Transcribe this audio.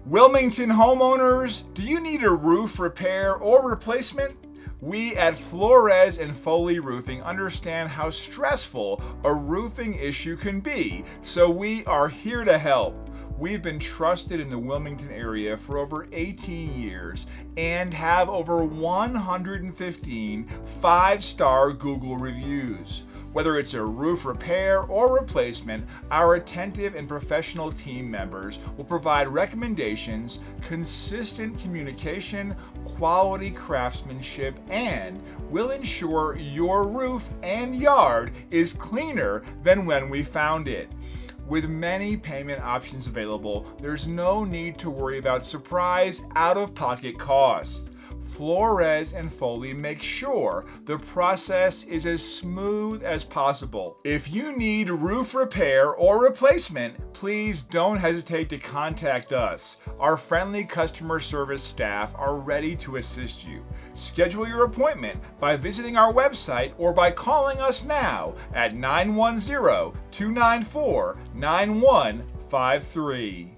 Wilmington homeowners, do you need a roof repair or replacement? We at Flores and Foley Roofing understand how stressful a roofing issue can be, so we are here to help. We've been trusted in the Wilmington area for over 18 years and have over 115 five-star Google reviews. Whether it's a roof repair or replacement, our attentive and professional team members will provide recommendations, consistent communication, quality craftsmanship, and will ensure your roof and yard is cleaner than when we found it. With many payment options available, there's no need to worry about surprise out-of-pocket costs. Flores and Foley make sure the process is as smooth as possible. If you need roof repair or replacement, please don't hesitate to contact us. Our friendly customer service staff are ready to assist you. Schedule your appointment by visiting our website or by calling us now at 910-294-9153.